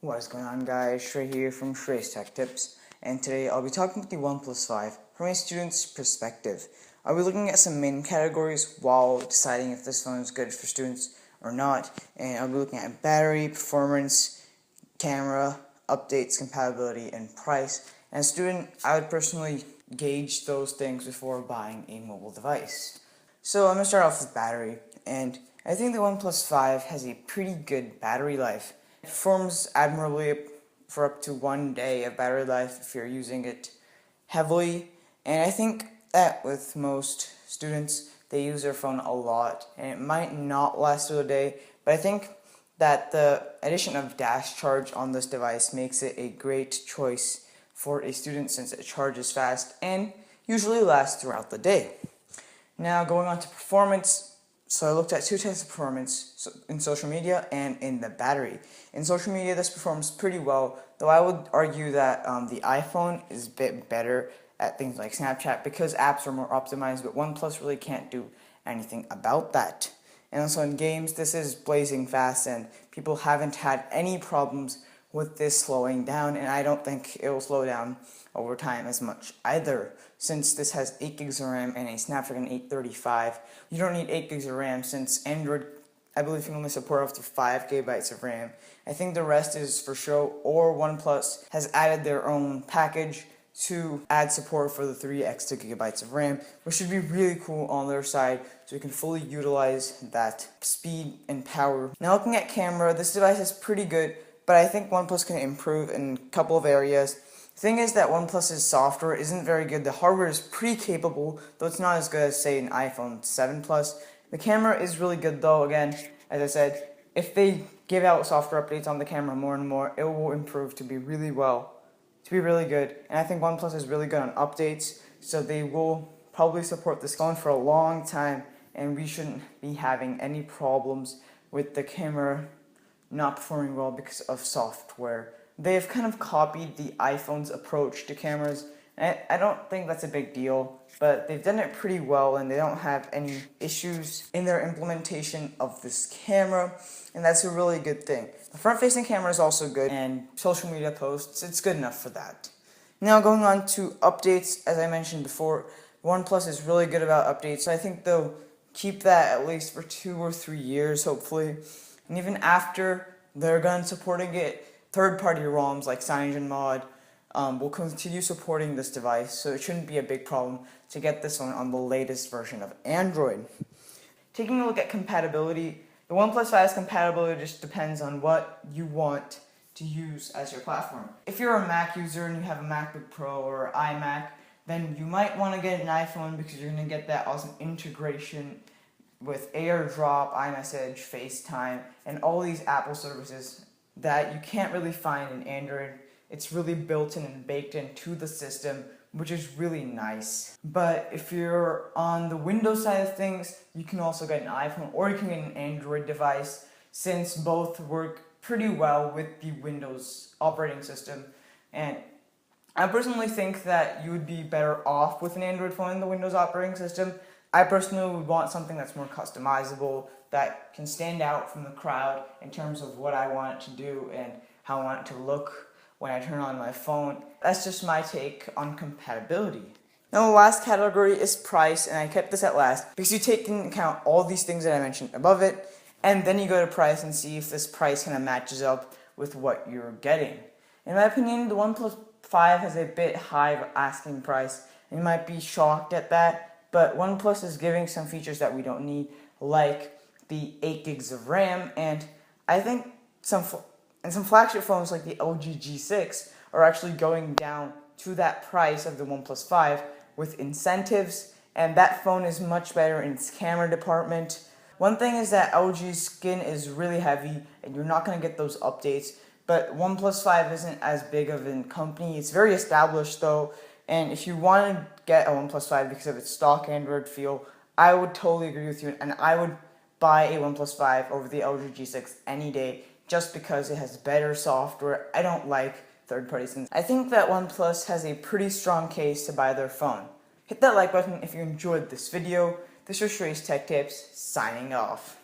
What is going on, guys? Shrey here from Shrey's Tech Tips, and today I'll be talking about the Oneplus 5 from a student's perspective. I'll be looking at some main categories while deciding if this phone is good for students or not, and I'll be looking at battery, performance, camera, updates, compatibility, and price. As a student, I would personally gauge those things before buying a mobile device. So I'm going to start off with battery, and I think the Oneplus 5 has a pretty good battery life. It performs admirably for up to 1 day of battery life if you're using it heavily, and I think that with most students, they use their phone a lot, and it might not last through the day, but I think that the addition of dash charge on this device makes it a great choice for a student since it charges fast and usually lasts throughout the day. Now going on to performance, so I looked at two types of performance in social media and in the battery. In social media, this performs pretty well, though I would argue that the iPhone is a bit better at things like Snapchat because apps are more optimized, but OnePlus really can't do anything about that. And also in games, this is blazing fast and people haven't had any problems with this slowing down, and I don't think it will slow down over time as much either. Since this has 8 gigs of RAM and a Snapdragon 835, you don't need 8 gigs of RAM since Android, I believe, can only support up to 5 gigabytes of RAM. I think the rest is for show, or OnePlus has added their own package to add support for the 3 extra gigabytes of RAM, which should be really cool on their side so we can fully utilize that speed and power. Now looking at camera, this device is pretty good, but I think OnePlus can improve in a couple of areas. The thing is that OnePlus's software isn't very good. The hardware is pretty capable, though it's not as good as, say, an iPhone 7 Plus. The camera is really good, though. Again, as I said, if they give out software updates on the camera more and more, it will improve to be really good. And I think OnePlus is really good on updates, so they will probably support this phone for a long time, and we shouldn't be having any problems with the camera not performing well because of software. They have kind of copied the iPhone's approach to cameras, and I don't think that's a big deal, but they've done it pretty well and they don't have any issues in their implementation of this camera, and that's a really good thing. The front-facing camera is also good, and social media posts, it's good enough for that. Now going on to updates, as I mentioned before, OnePlus is really good about updates, so I think they'll keep that at least for 2 or 3 years, hopefully. And even after they're done supporting it, third-party ROMs like CyanogenMod will continue supporting this device, so it shouldn't be a big problem to get this one on the latest version of Android. Taking a look at compatibility, the OnePlus 5's compatibility just depends on what you want to use as your platform. If you're a Mac user and you have a MacBook Pro or iMac, then you might want to get an iPhone because you're going to get that awesome integration with AirDrop, iMessage, FaceTime, and all these Apple services that you can't really find in Android. It's really built in and baked into the system, which is really nice. But if you're on the Windows side of things, you can also get an iPhone or you can get an Android device, since both work pretty well with the Windows operating system. And I personally think that you would be better off with an Android phone in the Windows operating system. I personally would want something that's more customizable, that can stand out from the crowd in terms of what I want it to do and how I want it to look when I turn on my phone. That's just my take on compatibility. Now the last category is price, and I kept this at last because you take into account all these things that I mentioned above it, and then you go to price and see if this price kind of matches up with what you're getting. In my opinion, the OnePlus 5 has a bit high asking price, and you might be shocked at that, but OnePlus is giving some features that we don't need, like the 8 gigs of RAM, and I think some flagship phones like the LG G6 are actually going down to that price of the OnePlus 5 with incentives, and that phone is much better in its camera department. One thing is that LG's skin is really heavy, and you're not going to get those updates, but OnePlus 5 isn't as big of a company. It's very established though, and if you want to get a OnePlus 5 because of its stock Android feel, I would totally agree with you, and I would buy a OnePlus 5 over the LG G6 any day just because it has better software. I don't like third-party skins. I think that OnePlus has a pretty strong case to buy their phone. Hit that like button if you enjoyed this video. This was Shrey's Tech Tips, signing off.